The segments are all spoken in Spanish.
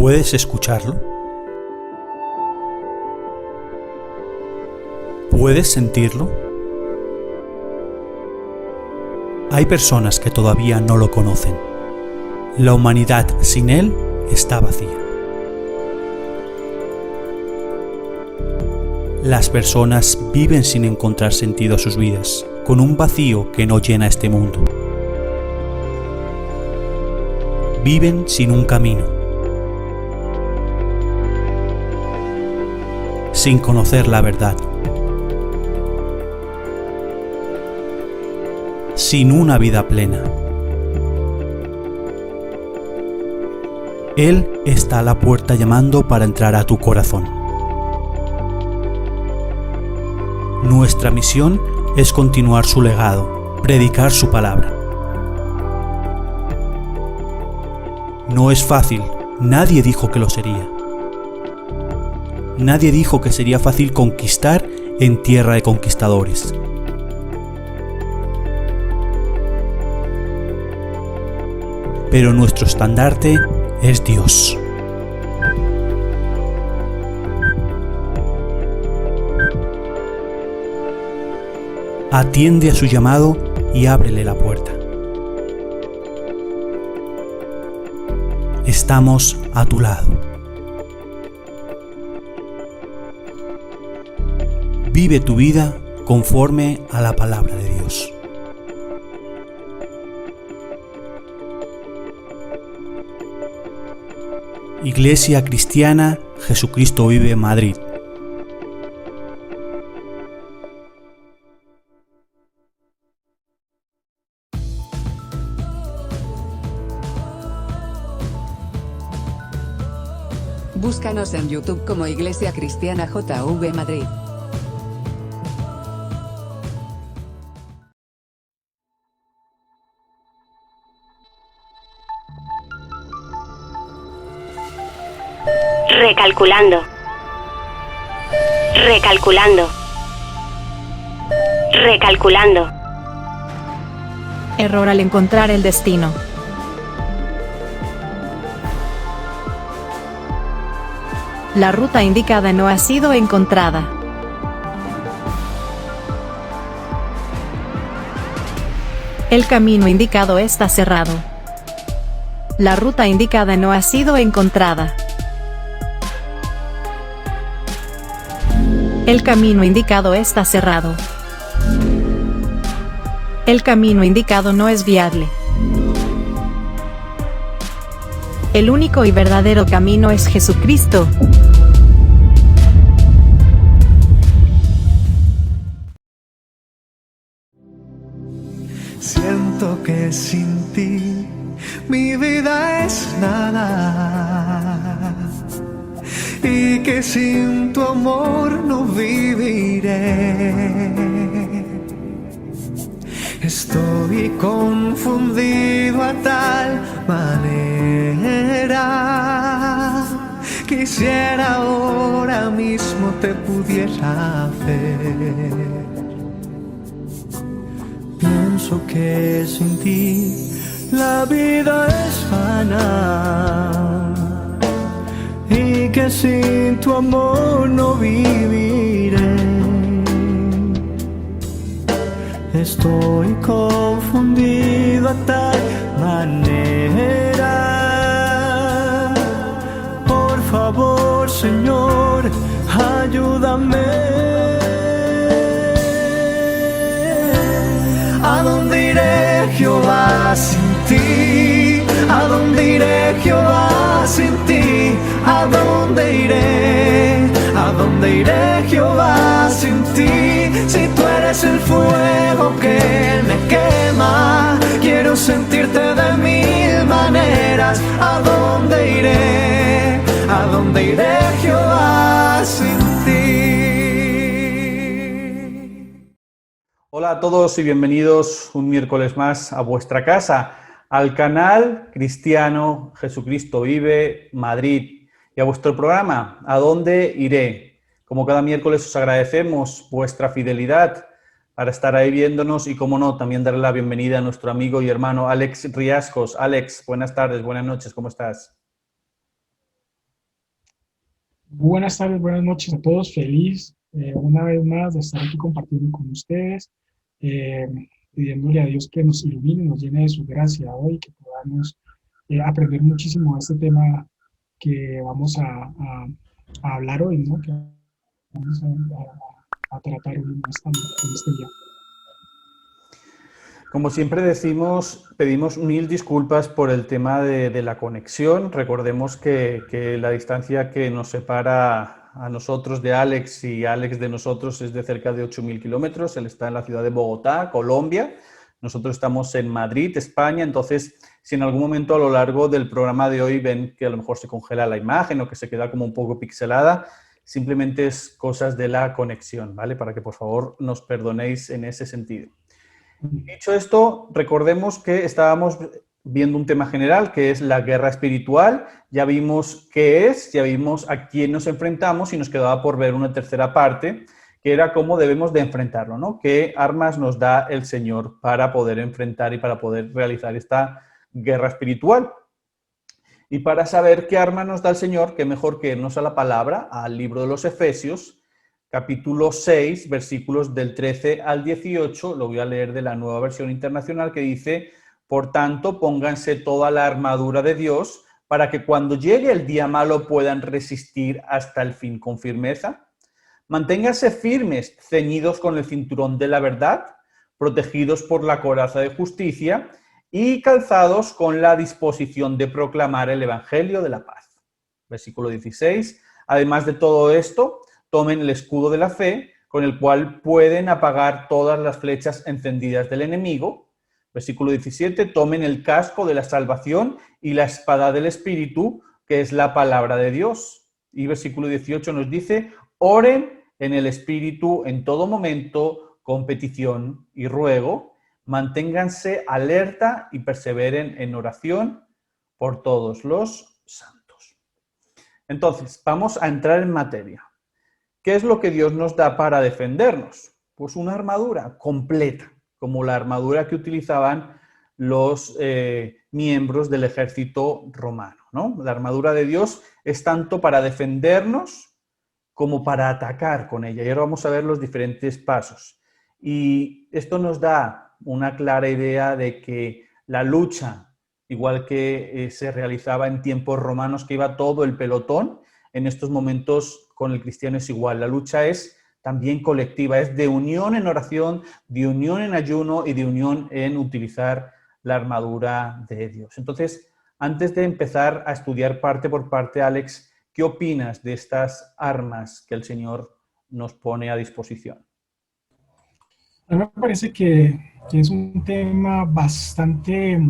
¿Puedes escucharlo? ¿Puedes sentirlo? Hay personas que todavía no lo conocen. La humanidad sin Él está vacía. Las personas viven sin encontrar sentido a sus vidas, con un vacío que no llena este mundo. Viven sin un camino, sin conocer la verdad, sin una vida plena. Él está a la puerta llamando para entrar a tu corazón. Nuestra misión es continuar su legado, predicar su palabra. No es fácil, nadie dijo que lo sería. Nadie dijo que sería fácil conquistar en tierra de conquistadores. Pero nuestro estandarte es Dios. Atiende a su llamado y ábrele la puerta. Estamos a tu lado. Vive tu vida conforme a la palabra de Dios. Iglesia Cristiana Jesucristo Vive Madrid. Búscanos en YouTube como Iglesia Cristiana JV Madrid. Recalculando. Recalculando. Recalculando. Error al encontrar el destino. La ruta indicada no ha sido encontrada. El camino indicado está cerrado. La ruta indicada no ha sido encontrada. El camino indicado está cerrado. El camino indicado no es viable. El único y verdadero camino es Jesucristo. Siento que sin ti mi vida es nada y que sin tu amor no viviré. Estoy confundido a tal manera. Quisiera ahora mismo te pudiera ver. Pienso que sin ti la vida es vana y que sin tu amor no viviré. Estoy confundido a tal manera. Por favor, Señor, ayúdame. ¿A dónde iré, Jehová, sin ti? ¿A dónde iré, Jehová, sin ti? ¿A dónde iré? ¿A dónde iré, Jehová, sin ti? Si tú eres el fuego que me quema, quiero sentirte de mil maneras. ¿A dónde iré? ¿A dónde iré, Jehová, sin ti? Hola a todos y bienvenidos un miércoles más a vuestra casa, al canal Cristiano Jesucristo Vive Madrid y a vuestro programa ¿A dónde iré? Como cada miércoles os agradecemos vuestra fidelidad para estar ahí viéndonos y, como no, también darle la bienvenida a nuestro amigo y hermano Alex Riascos. Alex, buenas tardes, buenas noches, ¿cómo estás? Buenas tardes, buenas noches a todos. Feliz una vez más de estar aquí compartiendo con ustedes, eh, pidiéndole a Dios que nos ilumine, nos llene de su gracia hoy, que podamos aprender muchísimo de este tema que vamos a hablar hoy, ¿no? Que vamos a tratar hoy en este día. Como siempre decimos, pedimos mil disculpas por el tema de la conexión. Recordemos que la distancia que nos separa a nosotros de Alex y Alex de nosotros es de cerca de 8.000 kilómetros. Él está en la ciudad de Bogotá, Colombia. Nosotros estamos en Madrid, España. Entonces, si en algún momento a lo largo del programa de hoy ven que a lo mejor se congela la imagen o que se queda como un poco pixelada, simplemente es cosas de la conexión, ¿vale? Para que por favor nos perdonéis en ese sentido. Dicho esto, recordemos que estábamos viendo un tema general que es la guerra espiritual. Ya vimos qué es, ya vimos a quién nos enfrentamos y nos quedaba por ver una tercera parte, que era cómo debemos de enfrentarlo, ¿no? ¿Qué armas nos da el Señor para poder enfrentar y para poder realizar esta guerra espiritual? Y para saber qué arma nos da el Señor, qué mejor que irnos a la palabra, al libro de los Efesios, capítulo 6, versículos del 13 al 18, lo voy a leer de la Nueva Versión Internacional, que dice: por tanto, pónganse toda la armadura de Dios para que cuando llegue el día malo puedan resistir hasta el fin con firmeza. Manténganse firmes, ceñidos con el cinturón de la verdad, protegidos por la coraza de justicia y calzados con la disposición de proclamar el Evangelio de la paz. Versículo 16. Además de todo esto, tomen el escudo de la fe, con el cual pueden apagar todas las flechas encendidas del enemigo. Versículo 17, tomen el casco de la salvación y la espada del Espíritu, que es la palabra de Dios. Y versículo 18 nos dice: oren en el Espíritu en todo momento, con petición y ruego. Manténganse alerta y perseveren en oración por todos los santos. Entonces, vamos a entrar en materia. ¿Qué es lo que Dios nos da para defendernos? Pues una armadura completa, como la armadura que utilizaban los miembros del ejército romano, ¿no? La armadura de Dios es tanto para defendernos como para atacar con ella. Y ahora vamos a ver los diferentes pasos. Y esto nos da una clara idea de que la lucha, igual que se realizaba en tiempos romanos, que iba todo el pelotón, en estos momentos con el cristiano es igual. La lucha es también colectiva, es de unión en oración, de unión en ayuno y de unión en utilizar la armadura de Dios. Entonces, antes de empezar a estudiar parte por parte, Alex, ¿qué opinas de estas armas que el Señor nos pone a disposición? A mí me parece que es un tema bastante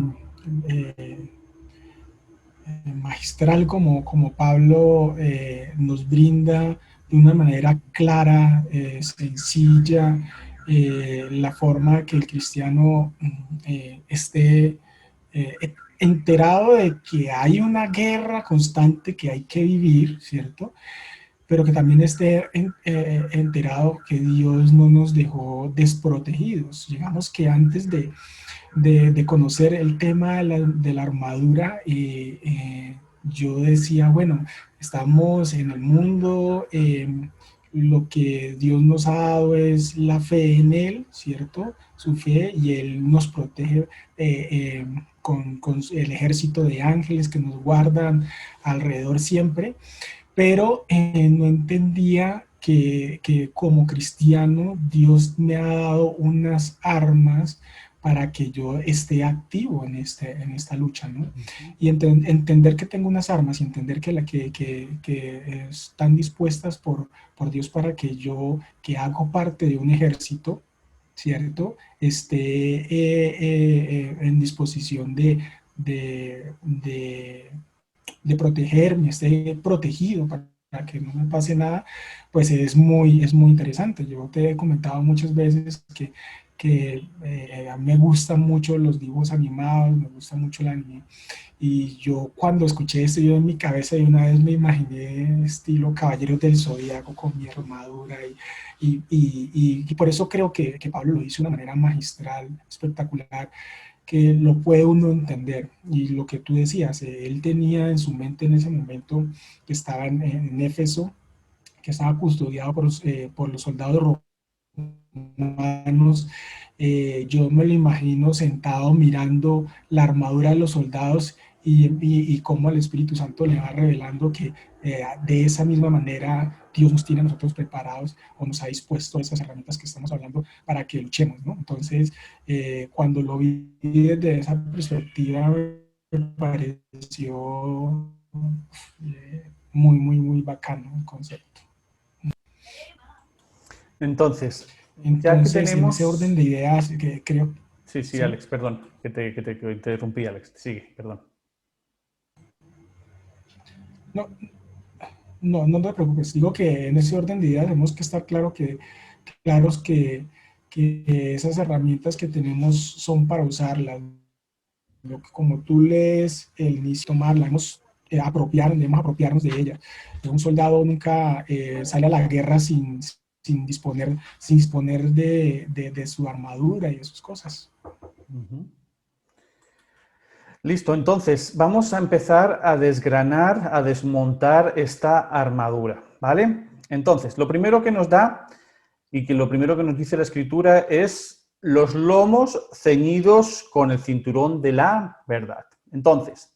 magistral, como Pablo nos brinda de una manera clara, sencilla, la forma que el cristiano esté enterado de que hay una guerra constante que hay que vivir, ¿cierto? Pero que también esté enterado que Dios no nos dejó desprotegidos. Digamos que antes de conocer el tema de la armadura, yo decía, bueno, estamos en el mundo, lo que Dios nos ha dado es la fe en Él, ¿cierto? Su fe, y Él nos protege con el ejército de ángeles que nos guardan alrededor siempre, pero no entendía que como cristiano Dios me ha dado unas armas para que yo esté activo en esta lucha, ¿no? Y entender que tengo unas armas y entender que están dispuestas por Dios para que yo, que hago parte de un ejército, ¿cierto?, esté en disposición de protegerme, esté protegido para que no me pase nada, pues es muy interesante. Yo te he comentado muchas veces que me gustan mucho los dibujos animados, me gusta mucho el anime, y yo cuando escuché esto, yo en mi cabeza de una vez me imaginé estilo Caballeros del Zodíaco con mi armadura, y por eso creo que Pablo lo hizo de una manera magistral, espectacular, que lo puede uno entender. Y lo que tú decías, él tenía en su mente en ese momento que estaba en Éfeso, que estaba custodiado por los soldados romanos. Yo me lo imagino sentado mirando la armadura de los soldados y cómo el Espíritu Santo le va revelando que de esa misma manera Dios nos tiene a nosotros preparados o nos ha dispuesto esas herramientas que estamos hablando para que luchemos, ¿no? Entonces, cuando lo vi desde esa perspectiva, me pareció muy bacano el concepto. Entonces, ya que tenemos... en ese orden de ideas, que creo... Sí, sí, Alex, perdón, que te interrumpí, Alex. Sigue, perdón. No te preocupes. Digo que en ese orden de ideas tenemos que estar claros que esas herramientas que tenemos son para usarlas. Como tú lees el inicio, tomarlas, debemos apropiarnos de ellas. Un soldado nunca sale a la guerra sin disponer de su armadura y de sus cosas. Listo, entonces vamos a empezar a desgranar, a desmontar esta armadura, ¿vale? Entonces, lo primero que nos da y que lo primero que nos dice la Escritura es los lomos ceñidos con el cinturón de la verdad. Entonces,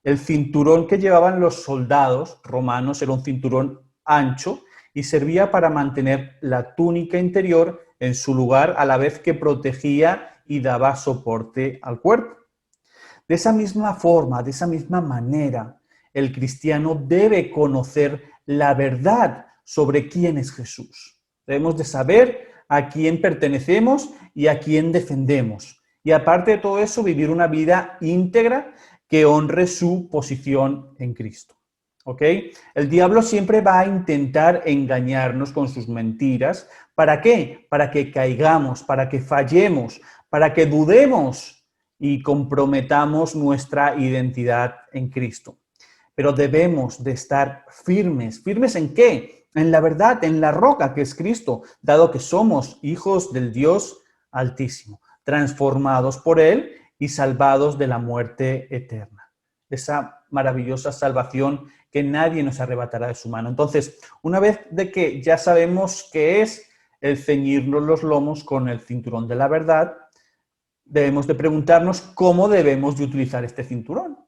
el cinturón que llevaban los soldados romanos era un cinturón ancho y servía para mantener la túnica interior en su lugar a la vez que protegía y daba soporte al cuerpo. De esa misma forma, de esa misma manera, el cristiano debe conocer la verdad sobre quién es Jesús. Debemos de saber a quién pertenecemos y a quién defendemos. Y aparte de todo eso, vivir una vida íntegra que honre su posición en Cristo. ¿Ok? El diablo siempre va a intentar engañarnos con sus mentiras. ¿Para qué? Para que caigamos, para que fallemos, para que dudemos y comprometamos nuestra identidad en Cristo. Pero debemos de estar firmes. ¿Firmes en qué? En la verdad, en la roca que es Cristo, dado que somos hijos del Dios Altísimo, transformados por Él y salvados de la muerte eterna. Esa maravillosa salvación que nadie nos arrebatará de su mano. Entonces, una vez de que ya sabemos qué es el ceñirnos los lomos con el cinturón de la verdad, debemos de preguntarnos cómo debemos de utilizar este cinturón.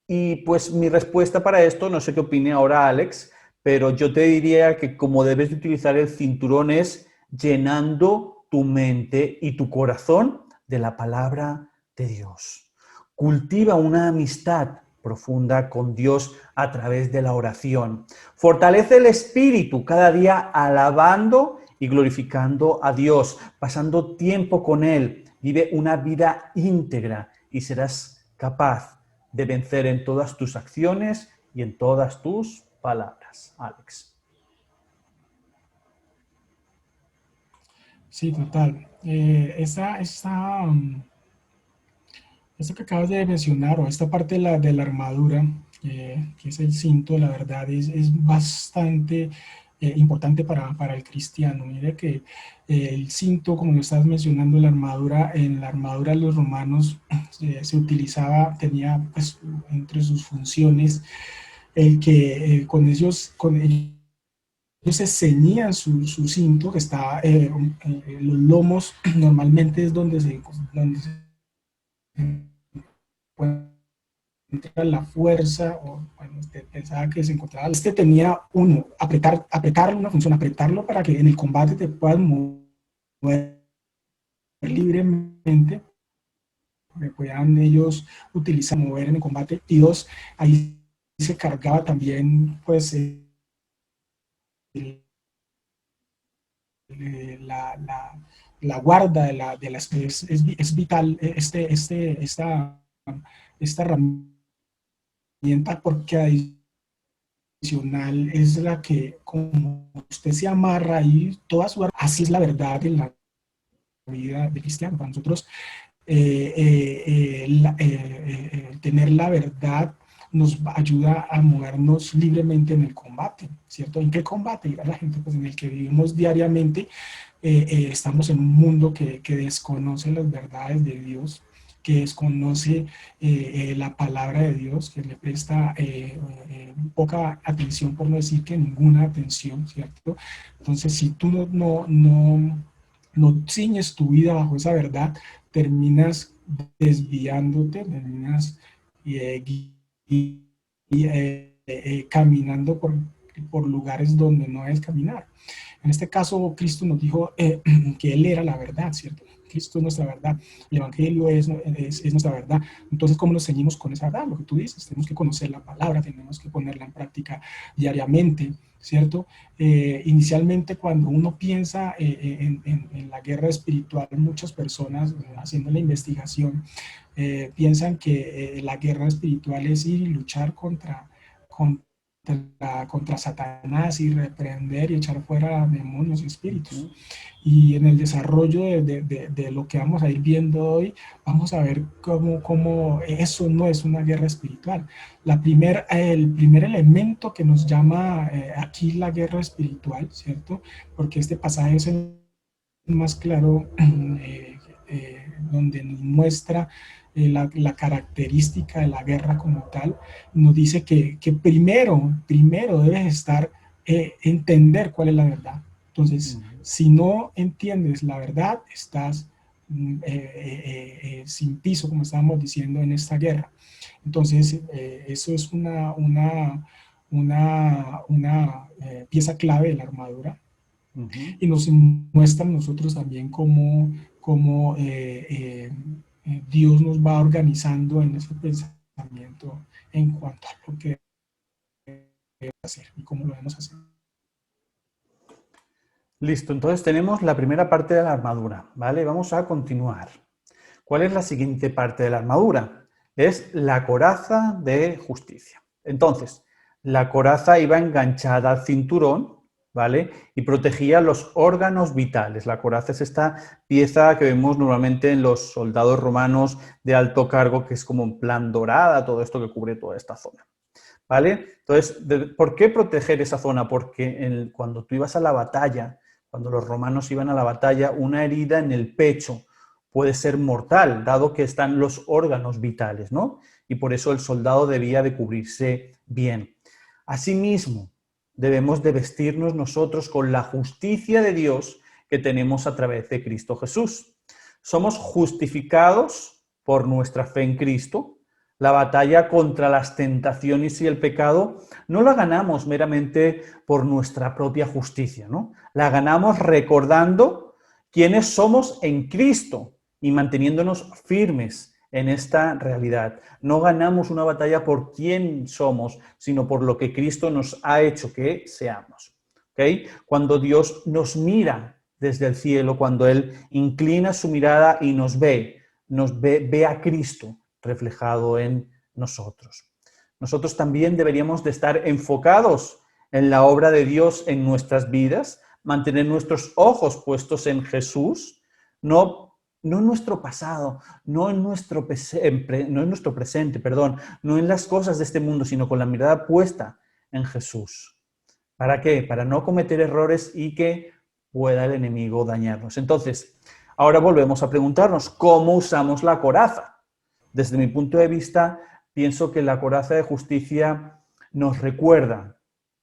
Y pues mi respuesta para esto, no sé qué opine ahora Alex, pero yo te diría que como debes de utilizar el cinturón es llenando tu mente y tu corazón de la palabra de Dios. Cultiva una amistad profunda con Dios a través de la oración. Fortalece el espíritu cada día alabando y glorificando a Dios, pasando tiempo con Él. Vive una vida íntegra y serás capaz de vencer en todas tus acciones y en todas tus palabras. Alex. Sí, total. Esto que acabas de mencionar, o esta parte de la armadura, que es el cinto, la verdad es bastante importante para el cristiano. Mire que el cinto, como lo estás mencionando, en la armadura de los romanos se utilizaba, tenía pues, entre sus funciones el que con ellos se ceñían su cinto, que está los lomos, normalmente es donde se encuentra la fuerza, o bueno, pensaba que se encontraba. Tenía apretarlo, una función, apretarlo para que en el combate te puedas mover libremente, que puedan ellos utilizar, mover en el combate. Y dos, ahí se cargaba también, pues, la guarda de la especie. Es vital esta herramienta, porque adicional es la que, como usted se amarra ahí, toda su así es la verdad en la vida de cristiano. Para nosotros tener la verdad nos ayuda a movernos libremente en el combate, ¿cierto? ¿En qué combate? Dirá la gente, pues en el que vivimos diariamente. Estamos en un mundo que desconoce las verdades de Dios, que desconoce la palabra de Dios, que le presta poca atención, por no decir que ninguna atención, ¿cierto? Entonces, si tú no ciñes tu vida bajo esa verdad, terminas desviándote, terminas caminando por lugares donde no debes caminar. En este caso, Cristo nos dijo que Él era la verdad, ¿cierto? Cristo es nuestra verdad, el Evangelio es nuestra verdad. Entonces, ¿cómo nos ceñimos con esa verdad? Lo que tú dices, tenemos que conocer la palabra, tenemos que ponerla en práctica diariamente, ¿cierto? Inicialmente, cuando uno piensa en la guerra espiritual, muchas personas haciendo la investigación piensan que la guerra espiritual es ir y luchar contra Satanás y reprender y echar fuera demonios y espíritus. Y en el desarrollo de lo que vamos a ir viendo hoy, vamos a ver cómo eso no es una guerra espiritual. El primer elemento que nos llama aquí la guerra espiritual, ¿cierto? Porque este pasaje es el más claro donde nos muestra la característica de la guerra como tal, nos dice que primero debes entender cuál es la verdad. Entonces, si no entiendes la verdad, estás sin piso, como estábamos diciendo en esta guerra. Entonces, eso es una pieza clave de la armadura. Y nos muestra a nosotros también cómo Dios nos va organizando en ese pensamiento en cuanto a lo que debemos hacer y cómo lo debemos hacer. Listo, entonces tenemos la primera parte de la armadura, ¿vale? Vamos a continuar. ¿Cuál es la siguiente parte de la armadura? Es la coraza de justicia. Entonces, la coraza iba enganchada al cinturón, ¿vale? Y protegía los órganos vitales. La coraza es esta pieza que vemos normalmente en los soldados romanos de alto cargo, que es como en plan dorada, todo esto que cubre toda esta zona, ¿vale? Entonces, ¿por qué proteger esa zona? Porque cuando tú ibas a la batalla, cuando los romanos iban a la batalla, una herida en el pecho puede ser mortal, dado que están los órganos vitales, ¿no? Y por eso el soldado debía de cubrirse bien. Asimismo, debemos de vestirnos nosotros con la justicia de Dios que tenemos a través de Cristo Jesús. Somos justificados por nuestra fe en Cristo. La batalla contra las tentaciones y el pecado no la ganamos meramente por nuestra propia justicia, ¿no? La ganamos recordando quiénes somos en Cristo y manteniéndonos firmes en esta realidad. No ganamos una batalla por quién somos, sino por lo que Cristo nos ha hecho que seamos. ¿Okay? Cuando Dios nos mira desde el cielo, cuando Él inclina su mirada y nos ve a Cristo reflejado en nosotros. Nosotros también deberíamos de estar enfocados en la obra de Dios en nuestras vidas, mantener nuestros ojos puestos en Jesús, no en nuestro pasado, no en nuestro presente, no en las cosas de este mundo, sino con la mirada puesta en Jesús. ¿Para qué? Para no cometer errores y que pueda el enemigo dañarnos. Entonces, ahora volvemos a preguntarnos, ¿cómo usamos la coraza? Desde mi punto de vista, pienso que la coraza de justicia nos recuerda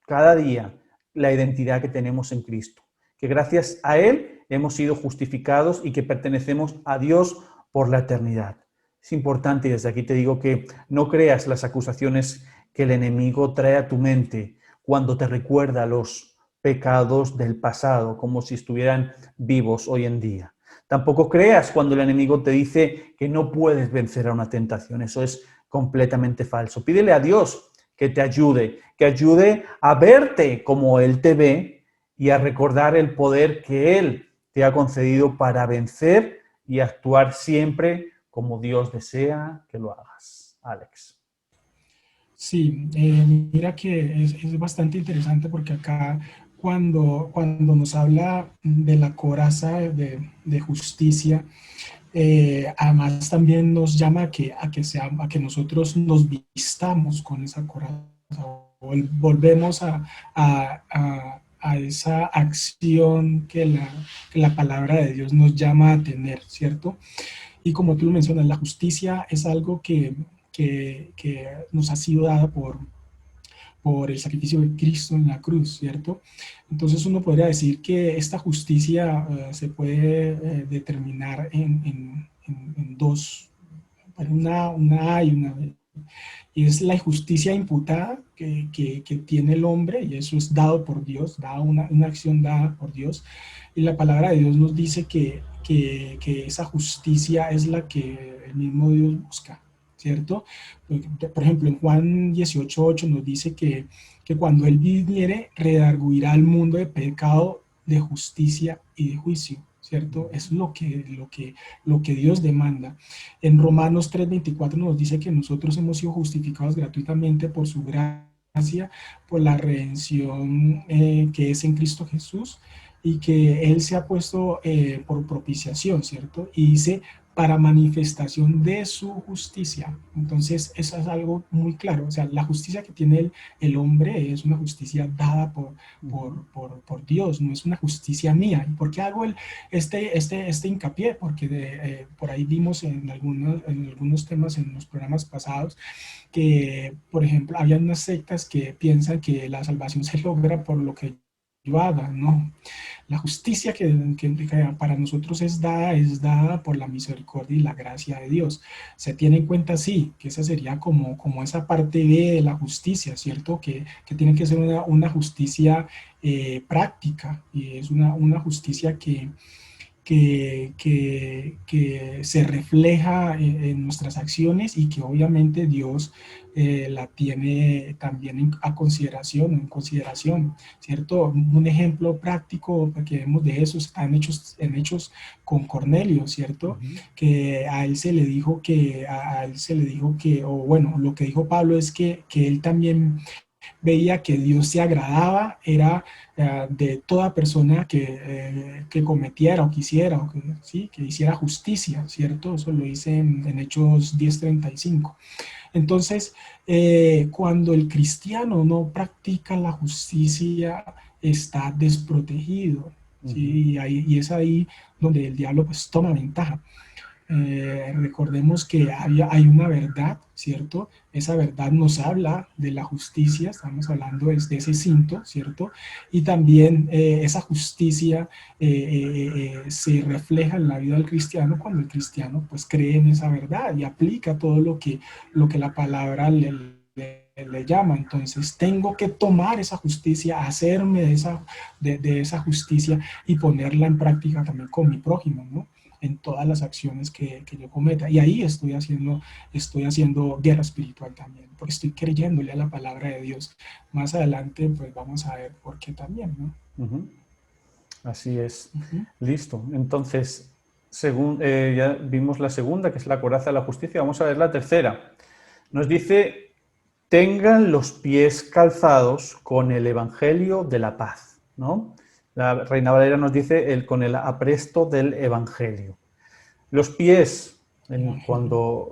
cada día la identidad que tenemos en Cristo, que gracias a Él hemos sido justificados y que pertenecemos a Dios por la eternidad. Es importante y desde aquí te digo que no creas las acusaciones que el enemigo trae a tu mente cuando te recuerda los pecados del pasado, como si estuvieran vivos hoy en día. Tampoco creas cuando el enemigo te dice que no puedes vencer a una tentación. Eso es completamente falso. Pídele a Dios que te ayude, que ayude a verte como Él te ve y a recordar el poder que Él te ha concedido para vencer y actuar siempre como Dios desea que lo hagas. Alex. Sí, mira que es bastante interesante porque acá cuando nos habla de la coraza de justicia, además también nos llama a que nosotros nos vistamos con esa coraza. Volvemos a esa acción que la palabra de Dios nos llama a tener, ¿cierto? Y como tú mencionas, la justicia es algo que nos ha sido dada por el sacrificio de Cristo en la cruz, ¿cierto? Entonces uno podría decir que esta justicia se puede determinar en dos, una A y una B. Y es la injusticia imputada que tiene el hombre, y eso es dado por Dios, una acción dada por Dios. Y la palabra de Dios nos dice que esa justicia es la que el mismo Dios busca, ¿cierto? Por ejemplo, en Juan 18:8 nos dice que cuando Él viniere, redarguirá al mundo de pecado, de justicia y de juicio, ¿cierto? Es lo que Dios demanda. En Romanos 3:24 nos dice que nosotros hemos sido justificados gratuitamente por su gracia, por la redención que es en Cristo Jesús, y que Él se ha puesto por propiciación, ¿cierto? Y dice, para manifestación de su justicia. Entonces, eso es algo muy claro. O sea, la justicia que tiene el hombre es una justicia dada por Dios, no es una justicia mía. ¿Y por qué hago este hincapié? Porque por ahí vimos en algunos temas en los programas pasados que, por ejemplo, había unas sectas que piensan que la salvación se logra por lo que yo haga, no. La justicia que para nosotros es dada por la misericordia y la gracia de Dios. Se tiene en cuenta, sí, que esa sería como esa parte B de la justicia, ¿cierto? Que tiene que ser una justicia práctica, y es una justicia que se refleja en nuestras acciones, y que obviamente Dios la tiene también en consideración, ¿cierto? Un ejemplo práctico que vemos de eso está en Hechos con Cornelio, ¿cierto? Que a él se le dijo o bueno, lo que dijo Pablo es que él también veía que Dios se agradaba, era de toda persona que cometiera o quisiera, o que hiciera justicia, ¿cierto? Eso lo dice en Hechos 10:35. Entonces, cuando el cristiano no practica la justicia, está desprotegido, ¿sí? Y es ahí donde el diablo pues toma ventaja. Recordemos que hay una verdad, ¿cierto? Esa verdad nos habla de la justicia, estamos hablando de ese cinto, ¿cierto? Y también esa justicia se refleja en la vida del cristiano cuando el cristiano pues cree en esa verdad y aplica todo lo que la palabra le llama. Entonces tengo que tomar esa justicia, hacerme de esa justicia y ponerla en práctica también con mi prójimo, ¿no? En todas las acciones que yo cometa. Y ahí estoy haciendo guerra espiritual también, porque estoy creyéndole a la palabra de Dios. Más adelante, pues vamos a ver por qué también, ¿no? Así es. Listo. Entonces, ya vimos la segunda, que es la coraza de la justicia. Vamos a ver la tercera. Nos dice, tengan los pies calzados con el evangelio de la paz, ¿no? La Reina Valera nos dice con el apresto del Evangelio. Los pies, cuando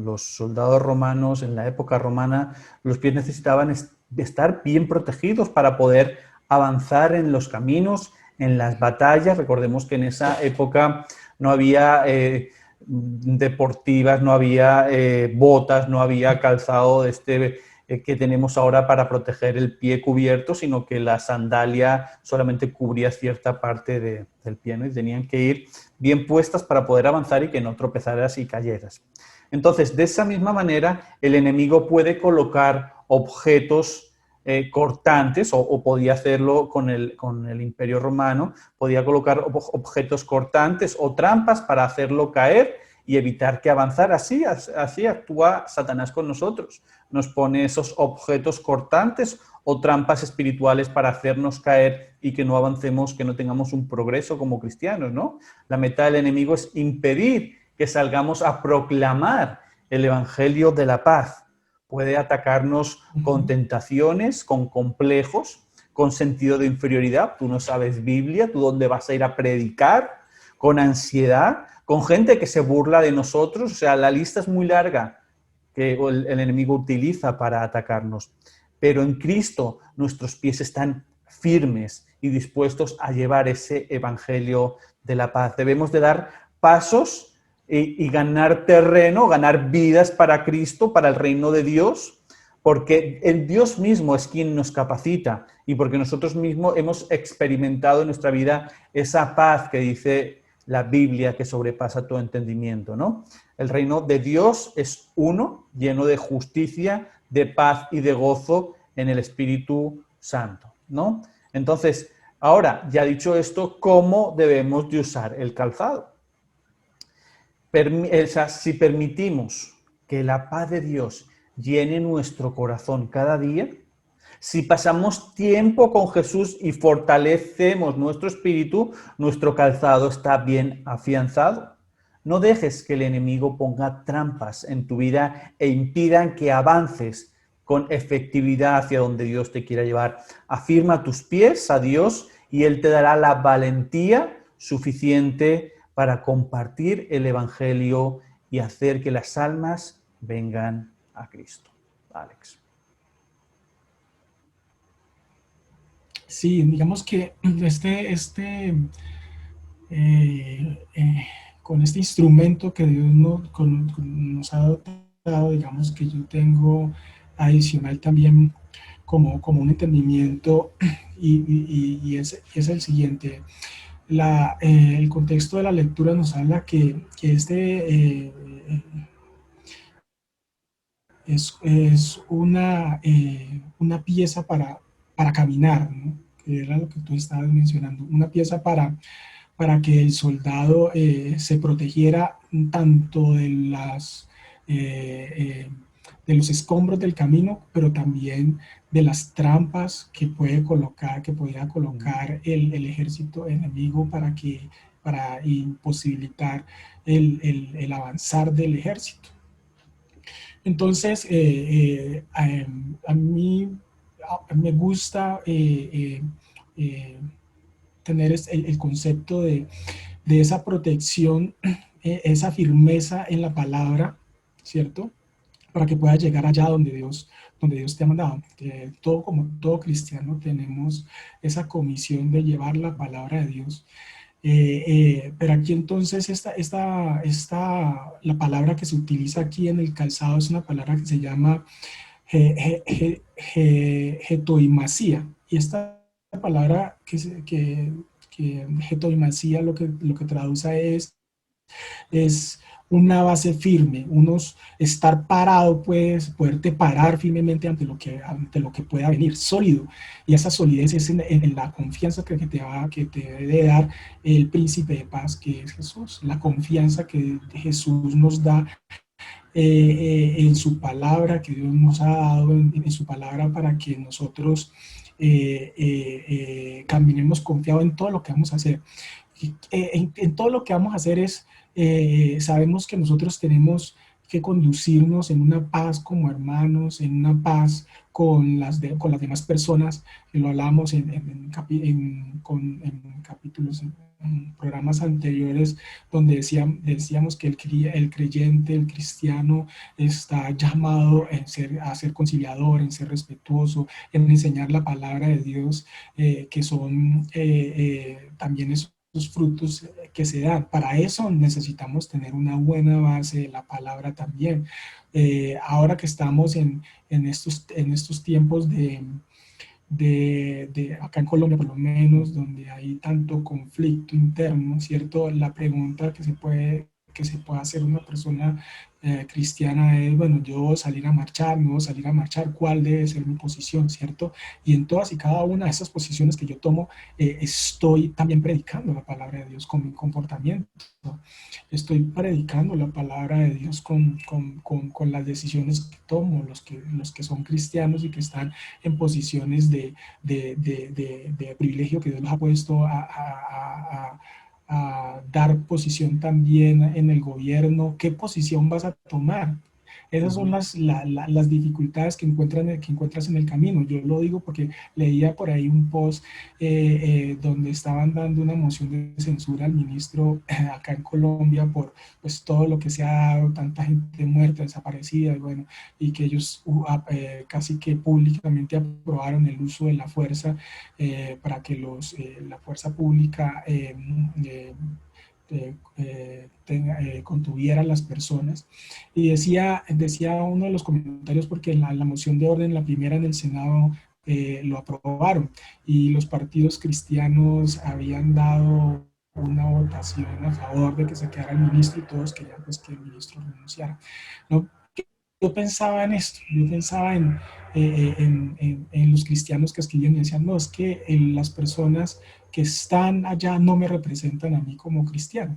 los soldados romanos, en la época romana, los pies necesitaban estar bien protegidos para poder avanzar en los caminos, en las batallas. Recordemos que en esa época no había deportivas, no había botas, no había calzado que tenemos ahora para proteger el pie cubierto, sino que la sandalia solamente cubría cierta parte del pie, ¿no? Y tenían que ir bien puestas para poder avanzar y que no tropezaras y cayeras. Entonces, de esa misma manera, el enemigo puede colocar objetos cortantes, o podía hacerlo con el Imperio Romano, podía colocar objetos cortantes o trampas para hacerlo caer y evitar que avanzara. Así actúa Satanás con nosotros. Nos pone esos objetos cortantes o trampas espirituales para hacernos caer y que no avancemos, que no tengamos un progreso como cristianos, ¿no? La meta del enemigo es impedir que salgamos a proclamar el evangelio de la paz. Puede atacarnos con tentaciones, con complejos, con sentido de inferioridad. Tú no sabes Biblia, tú dónde vas a ir a predicar, con ansiedad, con gente que se burla de nosotros. O sea, la lista es muy larga que el enemigo utiliza para atacarnos. Pero en Cristo nuestros pies están firmes y dispuestos a llevar ese evangelio de la paz. Debemos de dar pasos y ganar terreno, ganar vidas para Cristo, para el reino de Dios, porque el Dios mismo es quien nos capacita y porque nosotros mismos hemos experimentado en nuestra vida esa paz que dice la Biblia que sobrepasa todo entendimiento, ¿no? El reino de Dios es uno, lleno de justicia, de paz y de gozo en el Espíritu Santo, ¿no? Entonces, ahora, ya dicho esto, ¿cómo debemos de usar el calzado? Si permitimos que la paz de Dios llene nuestro corazón cada día, si pasamos tiempo con Jesús y fortalecemos nuestro espíritu, nuestro calzado está bien afianzado. No dejes que el enemigo ponga trampas en tu vida e impidan que avances con efectividad hacia donde Dios te quiera llevar. Afirma tus pies a Dios y Él te dará la valentía suficiente para compartir el Evangelio y hacer que las almas vengan a Cristo. Alex. Sí, digamos que con este instrumento que Dios nos ha dado, digamos que yo tengo adicional también como un entendimiento y es el siguiente. El contexto de la lectura nos habla que es una pieza para caminar, ¿no? Que era lo que tú estabas mencionando, una pieza para que el soldado se protegiera tanto de los escombros del camino, pero también de las trampas que podía colocar el ejército enemigo para imposibilitar el avanzar del ejército. Entonces, a mí me gusta tener el concepto de esa protección, esa firmeza en la palabra, ¿cierto? Para que puedas llegar allá donde Dios te ha mandado. Como todo cristiano tenemos esa comisión de llevar la palabra de Dios. Pero aquí entonces la palabra que se utiliza aquí en el calzado es una palabra que se llama getoimasía. Y esta palabra que getoimasía lo que traduce es una base firme, estar parado, pues poderte parar firmemente ante lo que pueda venir, sólido. Y esa solidez es en la confianza que te debe dar el príncipe de paz, que es Jesús. La confianza que Jesús nos da en su palabra, que Dios nos ha dado en su palabra para que nosotros caminemos confiados en todo lo que vamos a hacer. En todo lo que vamos a hacer sabemos que nosotros tenemos que conducirnos en una paz como hermanos, en una paz con las demás personas, que lo hablamos en capítulos, en programas anteriores, donde decíamos que el creyente, el cristiano, está llamado a ser conciliador, en ser respetuoso, en enseñar la palabra de Dios, que son también esos frutos que se dan. Para eso necesitamos tener una buena base de la palabra también. Ahora que estamos en estos tiempos acá en Colombia por lo menos, donde hay tanto conflicto interno, ¿cierto? La pregunta que se puede hacer una persona cristiana es, bueno, yo salir a marchar, ¿cuál debe ser mi posición, ¿cierto? Y en todas y cada una de esas posiciones que yo tomo, estoy también predicando la palabra de Dios con mi comportamiento. Estoy predicando la palabra de Dios con las decisiones que tomo, los que son cristianos y que están en posiciones de privilegio que Dios los ha puesto a dar posición también en el gobierno. ¿Qué posición vas a tomar? Esas son las dificultades que encuentras en el camino. Yo lo digo porque leía por ahí un post donde estaban dando una moción de censura al ministro acá en Colombia por pues, todo lo que se ha dado, tanta gente muerta, desaparecida, y que ellos casi que públicamente aprobaron el uso de la fuerza para que la fuerza pública contuviera a las personas. Y decía uno de los comentarios, porque la moción de orden, la primera en el Senado, lo aprobaron, y los partidos cristianos habían dado una votación a favor de que se quedara el ministro, y todos querían pues que el ministro renunciara, ¿no? Yo pensaba en esto, yo pensaba en los cristianos que escribían y decían, no, es que las personas que están allá no me representan a mí como cristiano.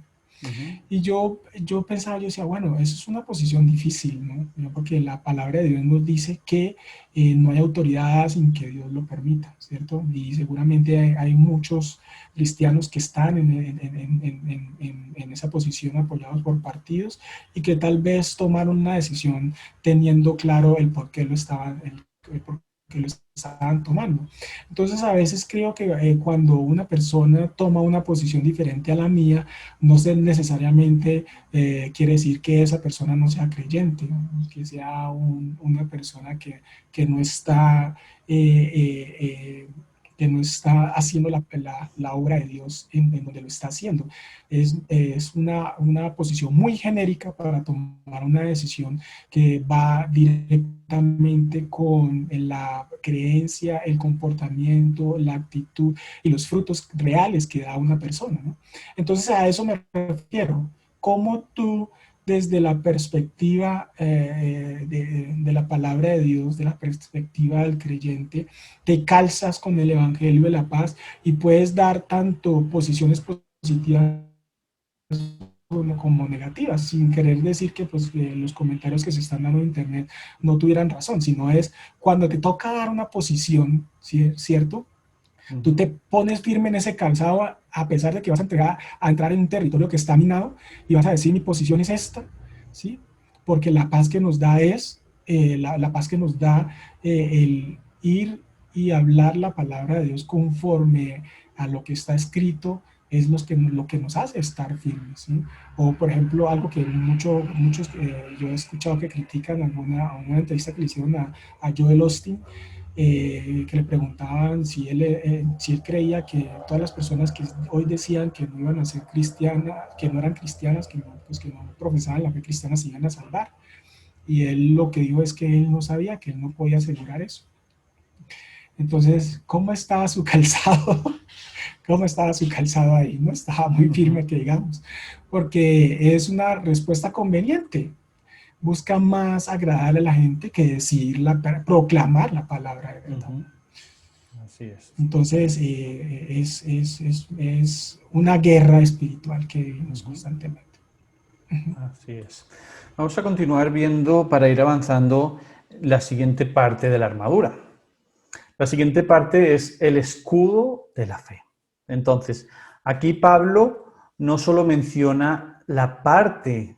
Y yo pensaba, yo decía, bueno, eso es una posición difícil, ¿no? Porque la palabra de Dios nos dice que no hay autoridad sin que Dios lo permita, ¿cierto? Y seguramente hay muchos cristianos que están en esa posición apoyados por partidos y que tal vez tomaron una decisión teniendo claro el por qué lo estaban tomando. Entonces, a veces creo que cuando una persona toma una posición diferente a la mía, no necesariamente quiere decir que esa persona no sea creyente, ¿no? Que sea una persona que no está haciendo la obra de Dios en donde lo está haciendo. Es una posición muy genérica para tomar una decisión que va directamente con la creencia, el comportamiento, la actitud y los frutos reales que da una persona, ¿no? Entonces, a eso me refiero. ¿Cómo tú, desde la perspectiva de la palabra de Dios, de la perspectiva del creyente, te calzas con el Evangelio de la Paz y puedes dar tanto posiciones positivas como negativas, sin querer decir que pues, los comentarios que se están dando en internet no tuvieran razón, sino es cuando te toca dar una posición, ¿cierto? Tú te pones firme en ese calzado a pesar de que vas a entrar en un territorio que está minado y vas a decir, mi posición es esta, ¿sí? Porque la paz que nos da es, la paz que nos da el ir y hablar la palabra de Dios conforme a lo que está escrito, es lo que nos hace estar firmes, ¿sí? O, por ejemplo, algo que muchos yo he escuchado que critican una entrevista que le hicieron a Joel Osteen, que le preguntaban si él creía que todas las personas que hoy decían que no iban a ser cristianas, que no eran cristianas, que no profesaban la fe cristiana, se iban a salvar. Y él lo que dijo es que él no sabía, que él no podía asegurar eso. Entonces, ¿cómo estaba su calzado? ¿Cómo estaba su calzado ahí? No estaba muy firme, que digamos, porque es una respuesta conveniente. Busca más agradar a la gente que proclamar la palabra de verdad. Así es. Entonces, es una guerra espiritual que vivimos constantemente. Así es. Vamos a continuar viendo, para ir avanzando, la siguiente parte de la armadura. La siguiente parte es el escudo de la fe. Entonces, aquí Pablo no solo menciona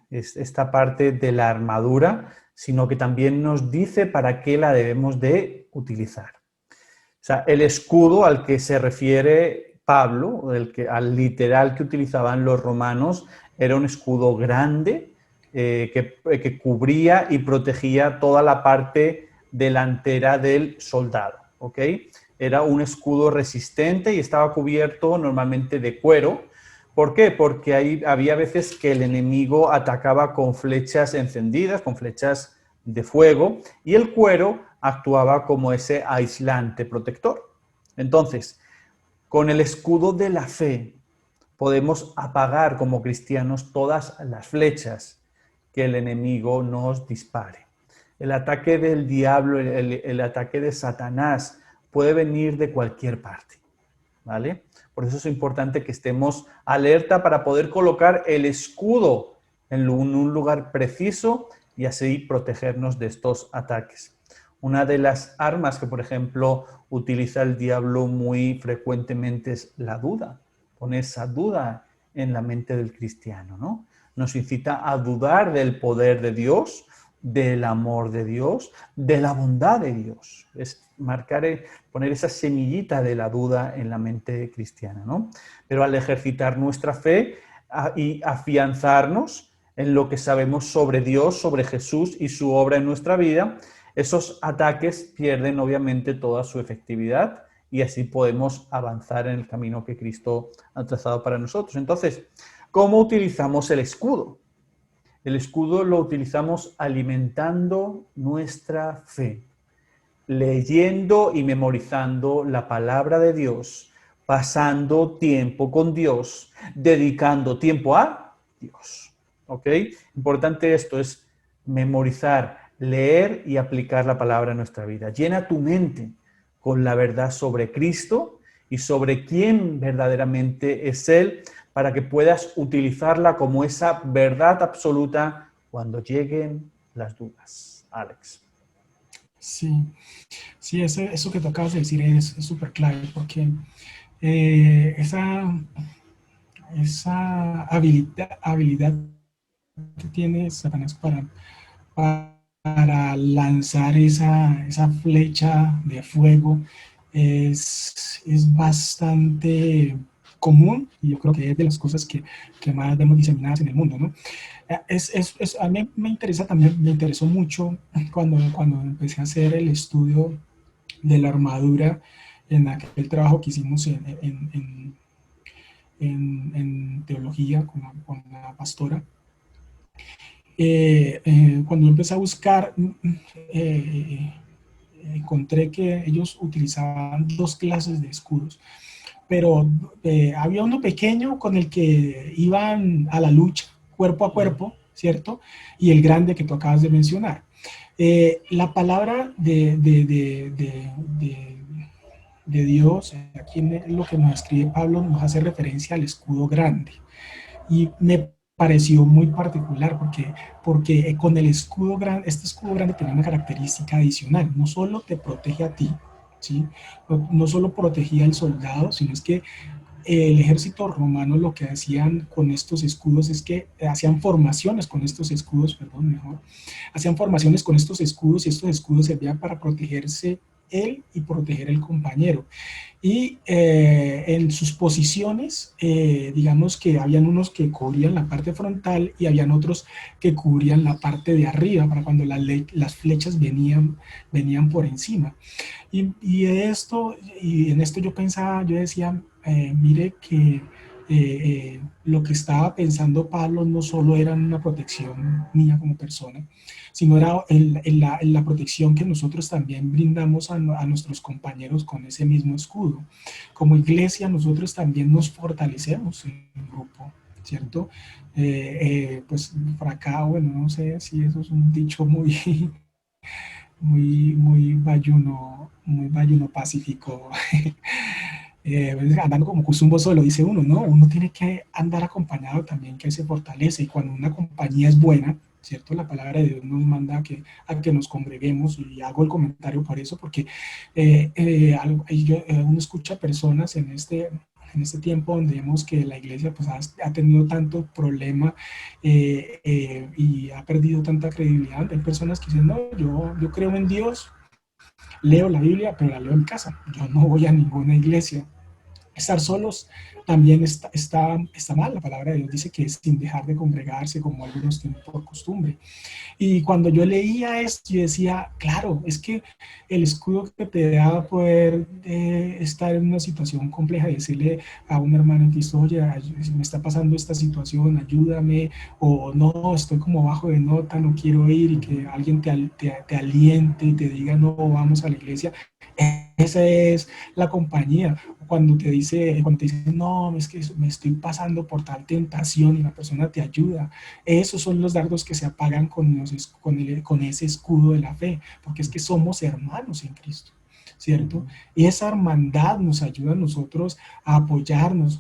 esta parte de la armadura, sino que también nos dice para qué la debemos de utilizar. O sea, el escudo al que se refiere Pablo, al literal que utilizaban los romanos, era un escudo grande que cubría y protegía toda la parte delantera del soldado, ¿ok? Era un escudo resistente y estaba cubierto normalmente de cuero. ¿Por qué? Porque ahí había veces que el enemigo atacaba con flechas encendidas, con flechas de fuego, y el cuero actuaba como ese aislante protector. Entonces, con el escudo de la fe podemos apagar como cristianos todas las flechas que el enemigo nos dispare. El ataque del diablo, el ataque de Satanás puede venir de cualquier parte, ¿vale? Por eso es importante que estemos alerta para poder colocar el escudo en un lugar preciso y así protegernos de estos ataques. Una de las armas que, por ejemplo, utiliza el diablo muy frecuentemente es la duda. Pone esa duda en la mente del cristiano, ¿no? Nos incita a dudar del poder de Dios, del amor de Dios, de la bondad de Dios. Es poner esa semillita de la duda en la mente cristiana, ¿no? Pero al ejercitar nuestra fe y afianzarnos en lo que sabemos sobre Dios, sobre Jesús y su obra en nuestra vida, esos ataques pierden obviamente toda su efectividad y así podemos avanzar en el camino que Cristo ha trazado para nosotros. Entonces, ¿Cómo utilizamos el escudo? El escudo lo utilizamos alimentando nuestra fe, leyendo y memorizando la palabra de Dios, pasando tiempo con Dios, dedicando tiempo a Dios. ¿Ok? Importante esto es memorizar, leer y aplicar la palabra en nuestra vida. Llena tu mente con la verdad sobre Cristo y sobre quién verdaderamente es Él, para que puedas utilizarla como esa verdad absoluta cuando lleguen las dudas. Alex. Sí, sí, eso que tú acabas de decir es súper clave, porque esa habilidad que tiene Satanás para lanzar esa flecha de fuego es bastante común, y yo creo que es de las cosas que más vemos diseminadas en el mundo, ¿no? A mí me interesa también, me interesó mucho cuando empecé a hacer el estudio de la armadura en aquel trabajo que hicimos en teología con la pastora. Cuando empecé a buscar, encontré que ellos utilizaban dos clases de escudos, pero había uno pequeño con el que iban a la lucha cuerpo a cuerpo, ¿cierto? Y el grande que tú acabas de mencionar. La palabra de Dios, aquí en lo que nos escribe Pablo, nos hace referencia al escudo grande. Y me pareció muy particular porque con el escudo grande, este escudo grande tiene una característica adicional. No solo te protege a ti, ¿sí? No solo protegía al soldado, sino es que el ejército romano lo que hacían con estos escudos es que hacían formaciones con estos escudos, hacían formaciones con estos escudos, y estos escudos servían para protegerse él y proteger el compañero. Y en sus posiciones, digamos que habían unos que cubrían la parte frontal y habían otros que cubrían la parte de arriba para cuando las flechas venían por encima. Y en esto yo pensaba, yo decía, mire que lo que estaba pensando Pablo no solo era una protección mía como persona, sino era la protección que nosotros también brindamos a nuestros compañeros con ese mismo escudo. Como iglesia nosotros también nos fortalecemos en grupo, ¿cierto? Pues por acá, bueno, no sé si eso es un dicho muy bayuno pacífico. Andando como Cusumbo solo, dice uno, ¿no? Uno tiene que andar acompañado también, que se fortalece, y cuando una compañía es buena, ¿cierto? La palabra de Dios nos manda a que nos congreguemos, y hago el comentario por eso, porque uno escucha personas en este tiempo donde vemos que la iglesia pues, ha tenido tanto problema y ha perdido tanta credibilidad. Hay personas que dicen, no, yo creo en Dios, leo la Biblia, pero la leo en casa, yo no voy a ninguna iglesia. Estar solos también está mal. La palabra de Dios dice que es sin dejar de congregarse, como algunos tienen por costumbre. Y cuando yo leía esto, yo decía, claro, es que el escudo que te da poder estar en una situación compleja y decirle a un hermano en Cristo, oye, me está pasando esta situación, ayúdame, o no, estoy como bajo de nota, no quiero ir, y que alguien te aliente y te diga, no, vamos a la iglesia. Esa es la compañía. Cuando te dice, no, es que me estoy pasando por tal tentación, y la persona te ayuda. Esos son los dardos que se apagan con ese escudo de la fe, porque es que somos hermanos en Cristo, ¿cierto? Y esa hermandad nos ayuda a nosotros a apoyarnos,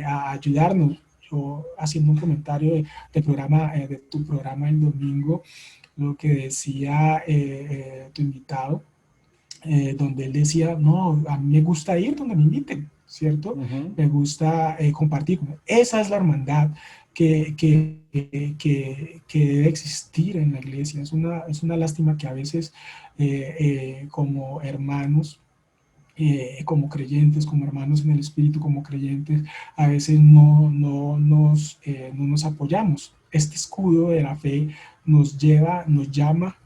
a ayudarnos. Yo, haciendo un comentario de tu programa el domingo, lo que decía tu invitado, donde él decía, no, a mí me gusta ir donde me inviten, ¿cierto? Me gusta compartir. Esa es la hermandad que debe existir en la iglesia. Es una lástima que a veces como hermanos, como creyentes, como hermanos en el Espíritu, como creyentes, a veces no nos apoyamos. Este escudo de la fe nos llama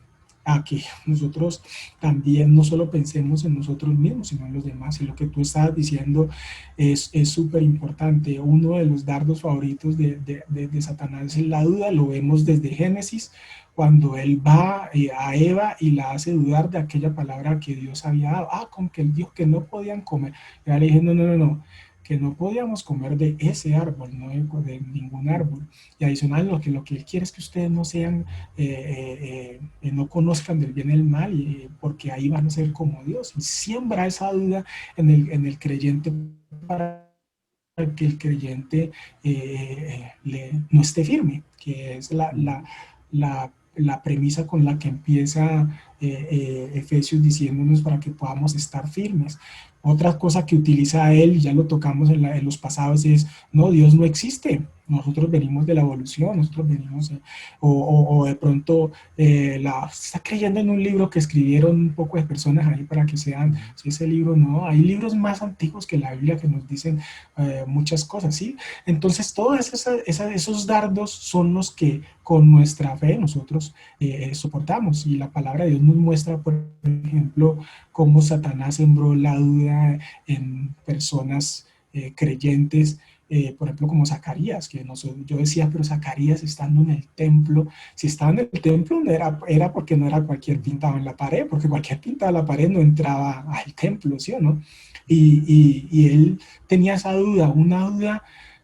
a que nosotros también no solo pensemos en nosotros mismos, sino en los demás. Y lo que tú estabas diciendo es súper importante. Uno de los dardos favoritos de Satanás es la duda. Lo vemos desde Génesis, cuando él va a Eva y la hace dudar de aquella palabra que Dios había dado. Con que él dijo que no podían comer. Y le dije, no, que no podíamos comer de ese árbol, no de ningún árbol. Y adicional, lo que él quiere es que ustedes no sean, no conozcan del bien y el mal, porque ahí van a ser como Dios. Y siembra esa duda en el creyente para que el creyente no esté firme, que es la premisa con la que empieza Efesios diciéndonos para que podamos estar firmes. Otra cosa que utiliza él, ya lo tocamos en los pasados, es, no, Dios no existe, nosotros venimos de la evolución, nosotros venimos, o de pronto está creyendo en un libro que escribieron un poco de personas ahí para que sean, si ese libro no, hay libros más antiguos que la Biblia que nos dicen muchas cosas, ¿sí? Entonces todos esos dardos son los que con nuestra fe nosotros soportamos, y la palabra de Dios nos muestra, por ejemplo, cómo Satanás sembró la duda en personas creyentes, por ejemplo, como Zacarías, que yo decía, pero Zacarías estando en el templo, si estaba en el templo era porque no era cualquier pintado en la pared, porque cualquier pintado en la pared no entraba al templo, ¿sí o no? Y él tenía esa duda, una duda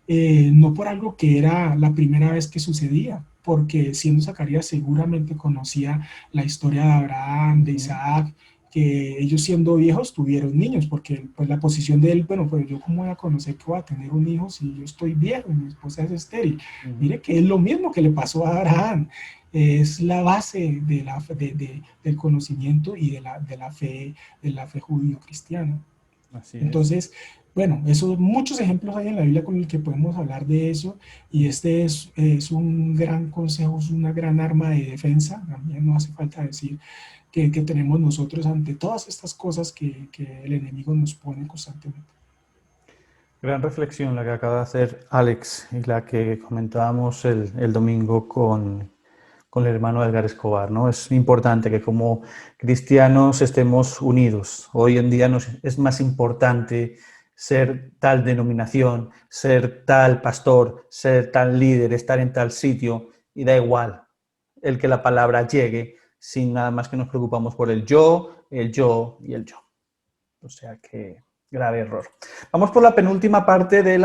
no por algo que era la primera vez que sucedía, porque siendo Zacarías seguramente conocía la historia de Abraham, de Isaac, que ellos siendo viejos tuvieron niños, porque pues la posición de él, bueno, pues yo cómo voy a conocer que voy a tener un hijo si yo estoy viejo y mi esposa es estéril. Mire que es lo mismo que le pasó a Abraham, es la base del conocimiento y de la fe judío-cristiana. Entonces, bueno, muchos ejemplos hay en la Biblia con el que podemos hablar de eso, y este es un gran consejo, es una gran arma de defensa. También no hace falta decir que tenemos nosotros ante todas estas cosas que el enemigo nos pone constantemente. Gran reflexión la que acaba de hacer Alex y la que comentábamos el domingo con el hermano Edgar Escobar, ¿no? Es importante que como cristianos estemos unidos. Hoy en día es más importante ser tal denominación, ser tal pastor, ser tal líder, estar en tal sitio, y da igual el que la palabra llegue, sin nada más que nos preocupamos por el yo y el yo. O sea que grave error. Vamos por la penúltima parte del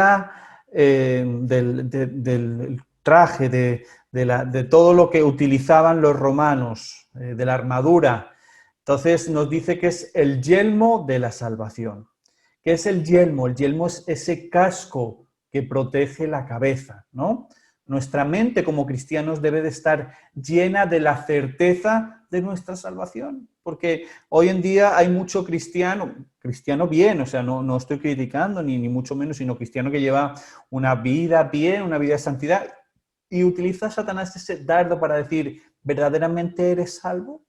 traje, de todo lo que utilizaban los romanos, de la armadura. Entonces nos dice que es el yelmo de la salvación. ¿Qué es el yelmo? El yelmo es ese casco que protege la cabeza, ¿no? Nuestra mente como cristianos debe de estar llena de la certeza de nuestra salvación, porque hoy en día hay mucho cristiano bien, o sea, no estoy criticando ni mucho menos, sino cristiano que lleva una vida bien, una vida de santidad, y utiliza Satanás ese dardo para decir, ¿verdaderamente eres salvo?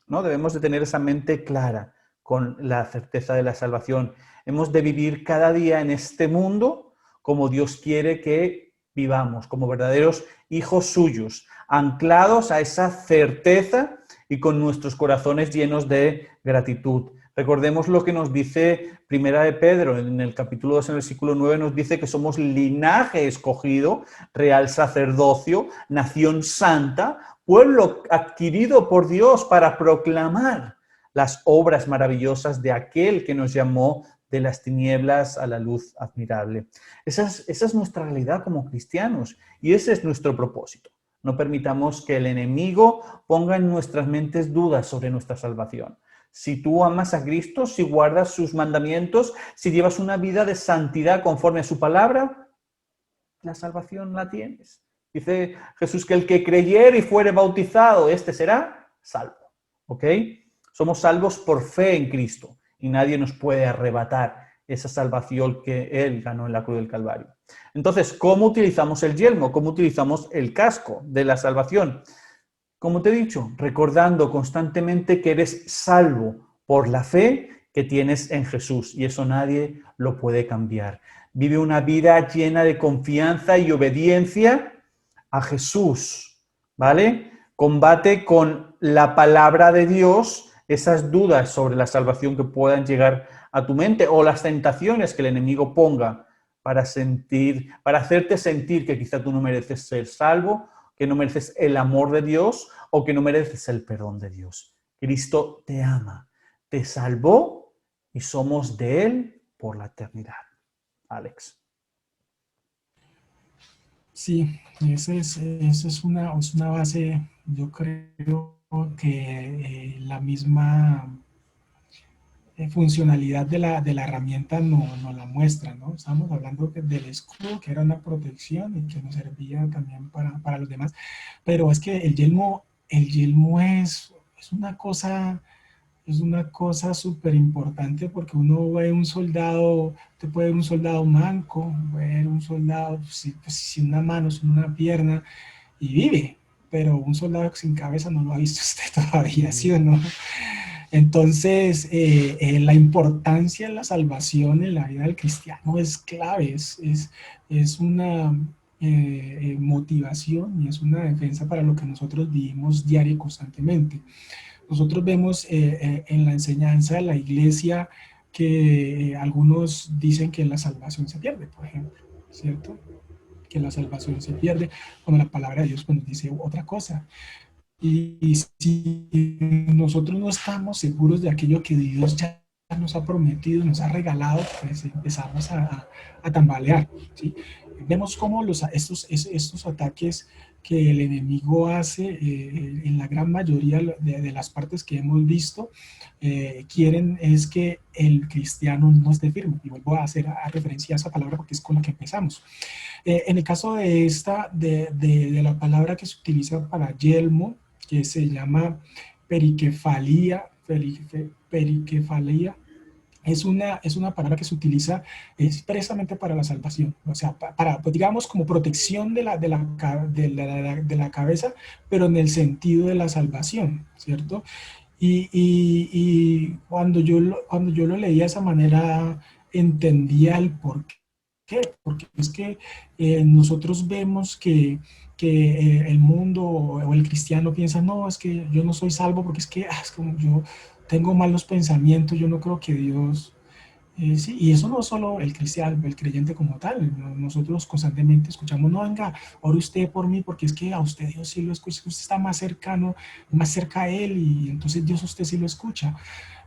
¿No? Debemos de tener esa mente clara con la certeza de la salvación. Hemos de vivir cada día en este mundo como Dios quiere que vivamos, como verdaderos hijos suyos, anclados a esa certeza y con nuestros corazones llenos de gratitud. Recordemos lo que nos dice Primera de Pedro, en el capítulo 2, en el versículo 9, nos dice que somos linaje escogido, real sacerdocio, nación santa, pueblo adquirido por Dios para proclamar las obras maravillosas de aquel que nos llamó de las tinieblas a la luz admirable. Esa es nuestra realidad como cristianos y ese es nuestro propósito. No permitamos que el enemigo ponga en nuestras mentes dudas sobre nuestra salvación. Si tú amas a Cristo, si guardas sus mandamientos, si llevas una vida de santidad conforme a su palabra, la salvación la tienes. Dice Jesús que el que creyere y fuere bautizado, este será salvo. ¿Ok? Somos salvos por fe en Cristo y nadie nos puede arrebatar esa salvación que Él ganó en la cruz del Calvario. Entonces, ¿cómo utilizamos el yelmo? ¿Cómo utilizamos el casco de la salvación? Como te he dicho, recordando constantemente que eres salvo por la fe que tienes en Jesús y eso nadie lo puede cambiar. Vive una vida llena de confianza y obediencia a Jesús, ¿vale? Combate con la palabra de Dios esas dudas sobre la salvación que puedan llegar a tu mente o las tentaciones que el enemigo ponga para hacerte sentir que quizá tú no mereces ser salvo, que no mereces el amor de Dios o que no mereces el perdón de Dios. Cristo te ama, te salvó y somos de Él por la eternidad. Alex. Sí, esa es una base, yo creo que la misma funcionalidad de la herramienta no la muestra, ¿no? Estamos hablando del escudo, que era una protección y que nos servía también para los demás, pero es que el yelmo es una cosa súper importante porque uno ve un soldado, te puede ver un soldado manco, ver un soldado pues, sin una mano, sin una pierna, y vive, pero un soldado sin cabeza no lo ha visto usted todavía, ¿sí o no? Entonces, la importancia de la salvación en la vida del cristiano es clave, es una motivación y es una defensa para lo que nosotros vivimos diario y constantemente. Nosotros vemos en la enseñanza de la iglesia que algunos dicen que la salvación se pierde, por ejemplo, ¿cierto? Que la salvación se pierde cuando la palabra de Dios pues, nos dice otra cosa. Y si nosotros no estamos seguros de aquello que Dios ya nos ha prometido, nos ha regalado, pues empezamos a tambalear, ¿sí? Vemos cómo estos ataques que el enemigo hace en la gran mayoría de las partes que hemos visto, quieren es que el cristiano no esté firme. Y vuelvo a hacer referencia a esa palabra porque es con la que empezamos. En el caso de la palabra que se utiliza para yelmo, que se llama periquefalía, es una palabra que se utiliza expresamente para la salvación, o sea, pues digamos como protección de la cabeza, pero en el sentido de la salvación, ¿cierto? Y cuando yo lo leía de esa manera, entendía el por qué, porque es que nosotros vemos que el mundo o el cristiano piensa, no, es que yo no soy salvo porque es como yo tengo malos pensamientos, yo no creo que Dios... sí, y eso no es solo el cristiano, el creyente como tal. Nosotros constantemente escuchamos, no, venga, ore usted por mí, porque es que a usted Dios sí lo escucha, usted está más cercano, más cerca a Él, y entonces Dios usted sí lo escucha.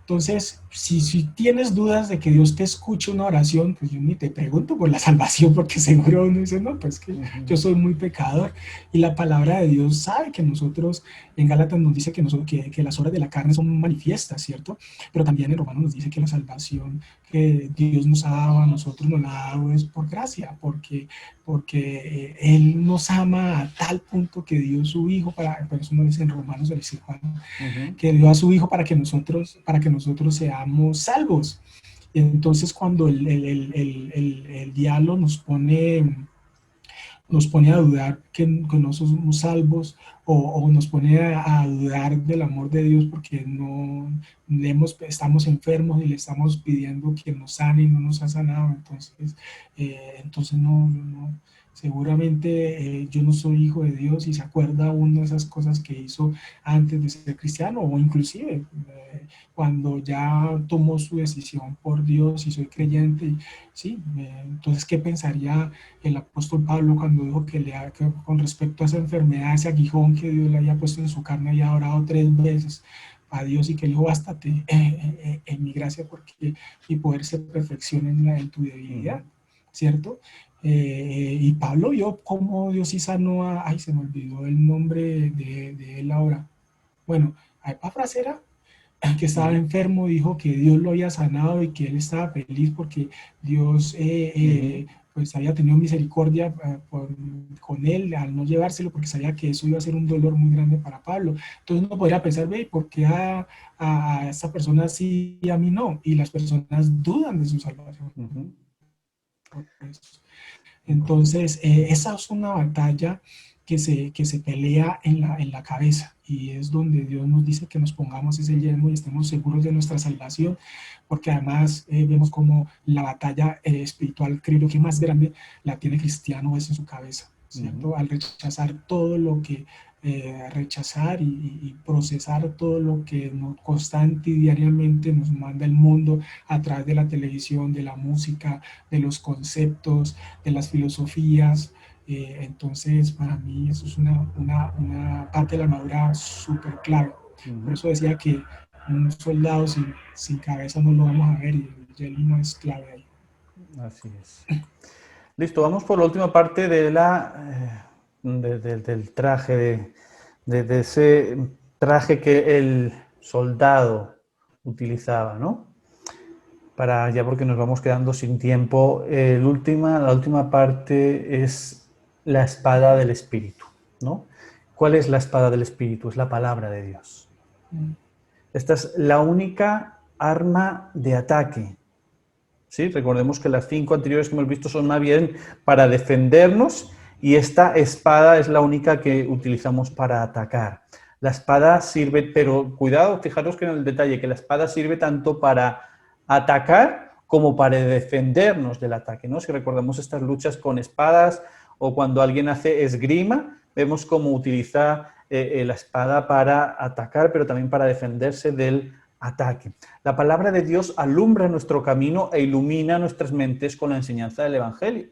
Entonces, si tienes dudas de que Dios te escuche una oración, pues yo ni te pregunto por la salvación, porque seguro uno dice, no, pues que yo soy muy pecador. Y la palabra de Dios sabe que nosotros, en Gálatas nos dice que las obras de la carne son manifiestas, ¿cierto? Pero también en Romanos nos dice que la salvación que Dios nos ha dado a nosotros nos la ha dado es por gracia, porque Él nos ama a tal punto que dio su Hijo, por eso nos dice en Romanos, el Juan, que dio a su Hijo para que nosotros seamos salvos. Y entonces cuando el diablo nos pone a dudar que no somos salvos o nos pone a dudar del amor de Dios porque estamos enfermos y le estamos pidiendo que nos sane y no nos ha sanado, entonces no, seguramente yo no soy hijo de Dios y se acuerda uno de esas cosas que hizo antes de ser cristiano o inclusive cuando ya tomó su decisión por Dios y soy creyente, sí, entonces ¿qué pensaría el apóstol Pablo cuando dijo que con respecto a esa enfermedad, ese aguijón que Dios le había puesto en su carne, había orado 3 veces a Dios y que le dijo, bástate en mi gracia porque mi poder se perfecciona en tu debilidad, ¿cierto? Y Pablo vio cómo Dios sí sanó se me olvidó el nombre de él ahora. Bueno, a Epafras era que estaba enfermo, dijo que Dios lo había sanado y que él estaba feliz porque Dios pues había tenido misericordia con él al no llevárselo porque sabía que eso iba a ser un dolor muy grande para Pablo. Entonces uno podría pensar, ve, ¿por qué a esta persona sí y a mí no? Y las personas dudan de su salvación. Entonces, esa es una batalla que se pelea en la cabeza y es donde Dios nos dice que nos pongamos ese yelmo y estemos seguros de nuestra salvación, porque además vemos como la batalla espiritual, creo que más grande, la tiene cristiano es en su cabeza, ¿cierto? Al rechazar todo lo que rechazar y procesar todo lo que constante y diariamente nos manda el mundo a través de la televisión, de la música, de los conceptos, de las filosofías. Entonces, para mí eso es una parte de la armadura súper clave. Por eso decía que un soldado sin cabeza no lo vamos a ver, y el yelmo es clave ahí. Así es. Listo, vamos por la última parte de del traje, de ese traje que el soldado utilizaba, ¿no? Ya porque nos vamos quedando sin tiempo, la última parte es la espada del Espíritu, ¿no? ¿Cuál es la espada del Espíritu? Es la palabra de Dios. Esta es la única arma de ataque. ¿Sí? Recordemos que las 5 anteriores que hemos visto son más bien para defendernos, y esta espada es la única que utilizamos para atacar. La espada sirve, pero cuidado, fijaros que en el detalle, que la espada sirve tanto para atacar como para defendernos del ataque, ¿no? Si recordamos estas luchas con espadas o cuando alguien hace esgrima, vemos cómo utiliza la espada para atacar, pero también para defenderse del ataque. La palabra de Dios alumbra nuestro camino e ilumina nuestras mentes con la enseñanza del Evangelio.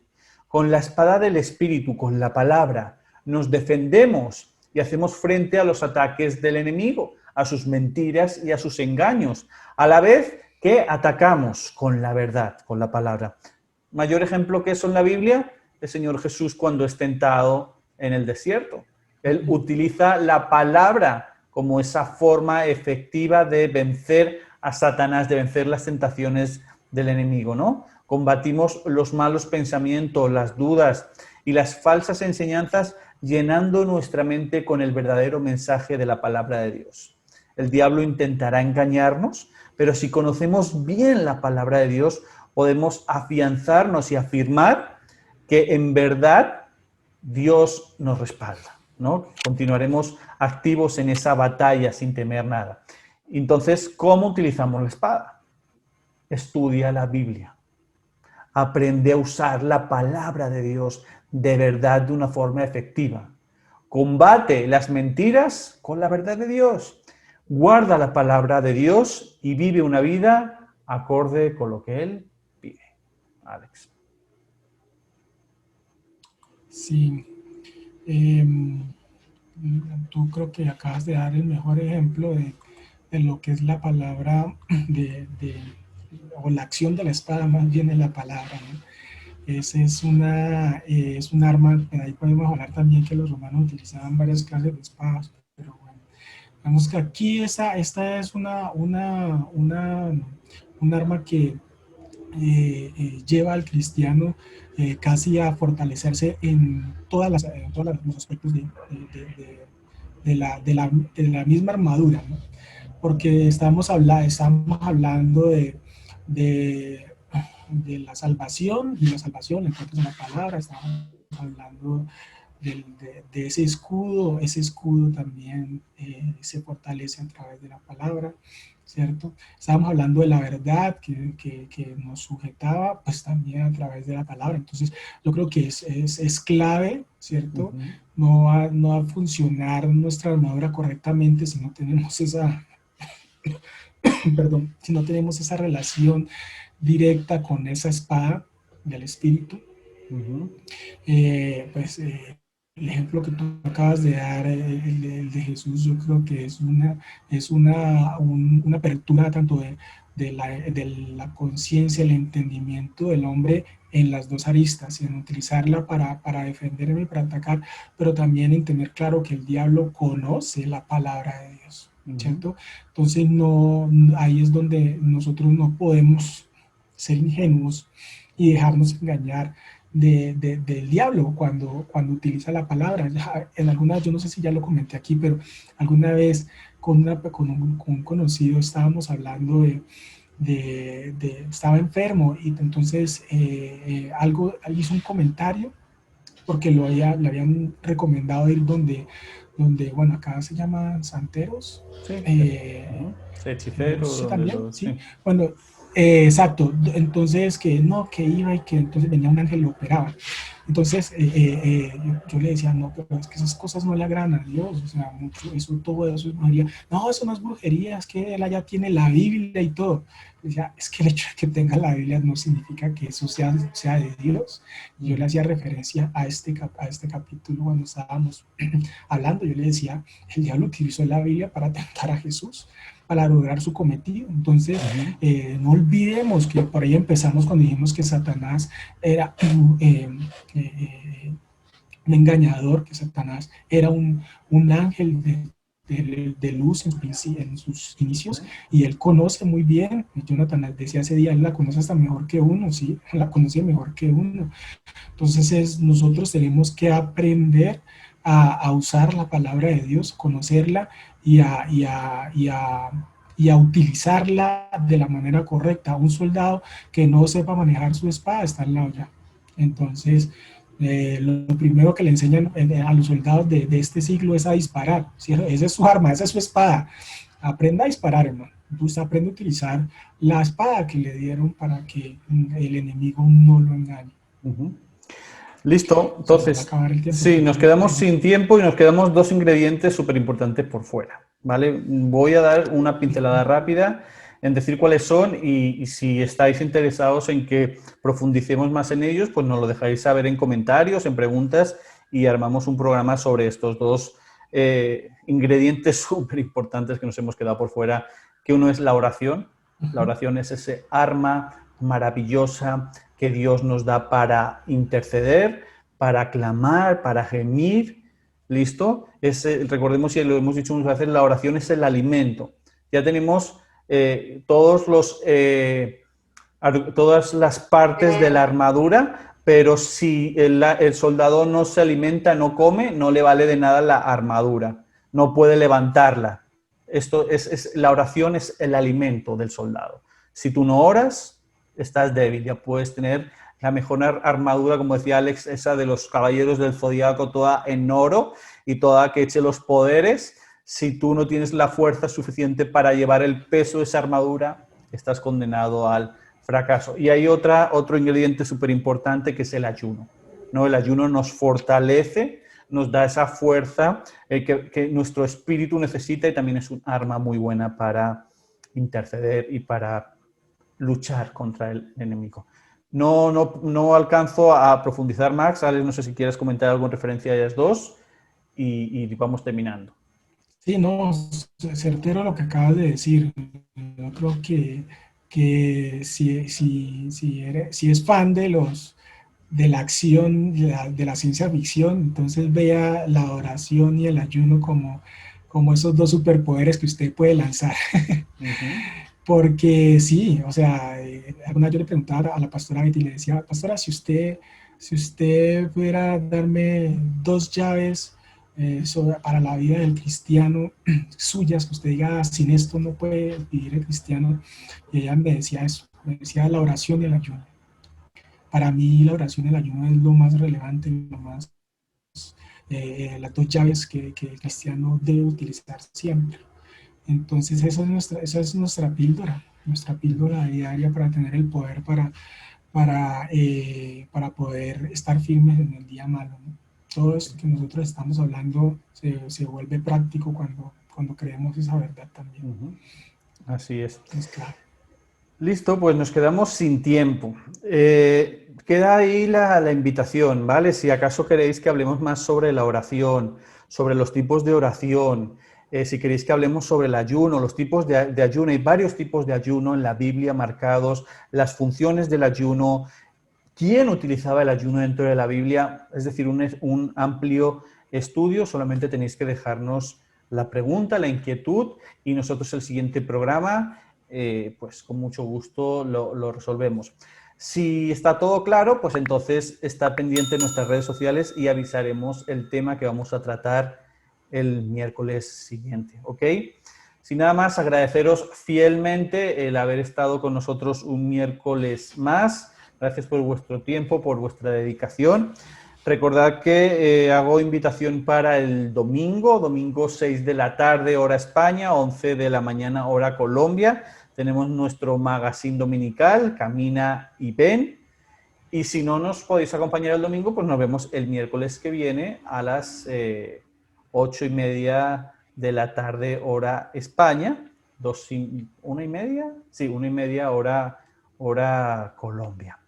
Con la espada del Espíritu, con la palabra, nos defendemos y hacemos frente a los ataques del enemigo, a sus mentiras y a sus engaños, a la vez que atacamos con la verdad, con la palabra. Mayor ejemplo que eso en la Biblia, el Señor Jesús cuando es tentado en el desierto. Él utiliza la palabra como esa forma efectiva de vencer a Satanás, de vencer las tentaciones del enemigo, ¿no? Combatimos los malos pensamientos, las dudas y las falsas enseñanzas, llenando nuestra mente con el verdadero mensaje de la palabra de Dios. El diablo intentará engañarnos, pero si conocemos bien la palabra de Dios, podemos afianzarnos y afirmar que en verdad Dios nos respalda, ¿no? Continuaremos activos en esa batalla sin temer nada. Entonces, ¿cómo utilizamos la espada? Estudia la Biblia. Aprende a usar la palabra de Dios de verdad de una forma efectiva. Combate las mentiras con la verdad de Dios. Guarda la palabra de Dios y vive una vida acorde con lo que Él pide. Alex. Sí. Tú creo que acabas de dar el mejor ejemplo de lo que es la palabra o la acción de la espada, más bien en la palabra, ¿no? Esa es un arma. Ahí podemos hablar también que los romanos utilizaban varias clases de espadas, pero bueno, vemos que aquí esta es un arma que lleva al cristiano casi a fortalecerse en todos los aspectos de la misma armadura, ¿no? Porque estamos hablando de la salvación, entonces en la palabra, estamos hablando de ese escudo también se fortalece a través de la palabra, ¿cierto? Estábamos hablando de la verdad que nos sujetaba, pues también a través de la palabra. Entonces yo creo que es clave, ¿cierto? Uh-huh. No va a funcionar nuestra armadura correctamente si no tenemos esa si no tenemos esa relación directa con esa espada del Espíritu. Uh-huh. El ejemplo que tú acabas de dar, el de Jesús, yo creo que es una apertura tanto de la conciencia, el entendimiento del hombre en las dos aristas, en utilizarla para defenderme y para atacar, pero también en tener claro que el diablo conoce la palabra de Dios, ¿cierto? Entonces ahí es donde nosotros no podemos ser ingenuos y dejarnos engañar del diablo cuando utiliza la palabra. En algunas, yo no sé si ya lo comenté aquí, pero alguna vez con un conocido estábamos hablando estaba enfermo y entonces él hizo un comentario porque le habían recomendado ir donde, bueno, acá se llaman santeros, hechiceros, sí, también, sí. Bueno, Exacto, entonces que no, que iba y que entonces venía un ángel y lo operaba. Entonces yo le decía, no, pero es que esas cosas no le agradan a Dios, o sea, mucho, eso, todo eso es brujería. No, eso no es brujería, es que él allá tiene la Biblia y todo. Le decía, es que el hecho de que tenga la Biblia no significa que eso sea de Dios. Y yo le hacía referencia a este capítulo cuando estábamos hablando, yo le decía, el diablo utilizó la Biblia para tentar a Jesús, para lograr su cometido. Entonces, no olvidemos que por ahí empezamos cuando dijimos que Satanás era un engañador, que Satanás era un ángel de luz en sus inicios, y él conoce muy bien. Jonathan decía ese día, él la conoce hasta mejor que uno, ¿sí? La conoce mejor que uno. Entonces nosotros tenemos que aprender a usar la palabra de Dios, conocerla y a utilizarla de la manera correcta. Un soldado que no sepa manejar su espada está en la olla. Entonces, lo primero que le enseñan a los soldados de este siglo es a disparar, ¿sí? Esa es su arma, esa es su espada. Aprenda a disparar, hermano. Usted aprende a utilizar la espada que le dieron para que el enemigo no lo engañe. Listo, entonces, sí, nos quedamos sin tiempo y nos quedamos dos ingredientes súper importantes por fuera, ¿vale? Voy a dar una pincelada rápida en decir cuáles son y si estáis interesados en que profundicemos más en ellos, pues nos lo dejáis saber en comentarios, en preguntas y armamos un programa sobre estos dos ingredientes súper importantes que nos hemos quedado por fuera, que uno es la oración. La oración es ese arma maravillosa que Dios nos da para interceder, para clamar, para gemir. ¿Listo? Recordemos, y lo hemos dicho muchas veces, la oración es el alimento. Ya tenemos todas las partes de la armadura, pero si el soldado no se alimenta, no come, no le vale de nada la armadura, no puede levantarla. La oración es el alimento del soldado. Si tú no oras, estás débil, ya puedes tener la mejor armadura, como decía Alex, esa de los caballeros del zodiaco, toda en oro y toda que eche los poderes. Si tú no tienes la fuerza suficiente para llevar el peso de esa armadura, estás condenado al fracaso. Y hay otro ingrediente súper importante que es el ayuno, ¿no? El ayuno nos fortalece, nos da esa fuerza que nuestro espíritu necesita y también es un arma muy buena para interceder y para luchar contra el enemigo. No alcanzo a profundizar más. Alex, no sé si quieres comentar algo en referencia a ellas dos y vamos terminando. Sí, no, certero lo que acabas de decir. Yo creo que si es fan de la acción, de la ciencia ficción, entonces vea la oración y el ayuno como esos dos superpoderes que usted puede lanzar. Porque sí, o sea, alguna vez yo le preguntaba a la pastora Betty y le decía, pastora, si usted pudiera darme 2 llaves para la vida del cristiano, suyas, que usted diga, sin esto no puede vivir el cristiano, y ella me decía eso, me decía la oración y el ayuno. Para mí la oración y el ayuno es lo más relevante, las 2 llaves que el cristiano debe utilizar siempre. Entonces esa es nuestra píldora diaria para tener el poder para poder estar firmes en el día malo, ¿no? Todo esto que nosotros estamos hablando se vuelve práctico cuando creemos esa verdad también. Así es. Es claro. Listo, pues nos quedamos sin tiempo. Queda ahí la invitación, ¿vale? Si acaso queréis que hablemos más sobre la oración, sobre los tipos de oración, si queréis que hablemos sobre el ayuno, los tipos de ayuno, hay varios tipos de ayuno en la Biblia marcados, las funciones del ayuno, quién utilizaba el ayuno dentro de la Biblia, es decir, un amplio estudio. Solamente tenéis que dejarnos la pregunta, la inquietud, y nosotros el siguiente programa, pues con mucho gusto lo resolvemos. Si está todo claro, pues entonces está pendiente en nuestras redes sociales y avisaremos el tema que vamos a tratar el miércoles siguiente, ¿ok? Sin nada más, agradeceros fielmente el haber estado con nosotros un miércoles más. Gracias por vuestro tiempo, por vuestra dedicación. Recordad que hago invitación para el domingo 6 de la tarde, hora España, 11 de la mañana, hora Colombia. tenemos nuestro magazine dominical, Camina y Ven. Y si no nos podéis acompañar el domingo, pues nos vemos el miércoles que viene a las 8:30 de la tarde, hora España. 1:30, sí, 1:30 hora Colombia.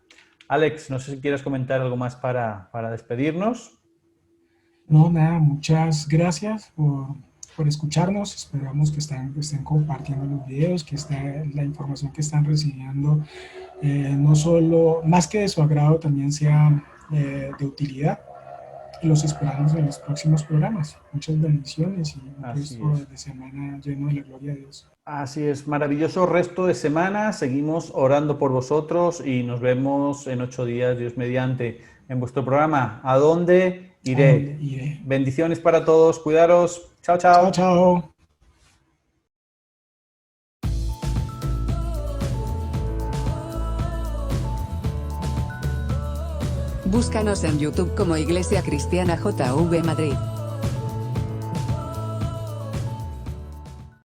Alex, no sé si quieres comentar algo más para despedirnos. No, nada, muchas gracias por escucharnos. Esperamos que estén compartiendo los videos, que la información que están recibiendo, no solo, más que de su agrado, también sea de utilidad. Los esperamos en los próximos programas. Muchas bendiciones y un resto de semana lleno de la gloria de Dios. Así es, maravilloso resto de semana. Seguimos orando por vosotros y nos vemos en 8 días, Dios mediante, en vuestro programa ¿A dónde iré? ¿A dónde iré? Bendiciones para todos, cuidaros. Chao, chao. Chao, chao. Búscanos en YouTube como Iglesia Cristiana JV Madrid.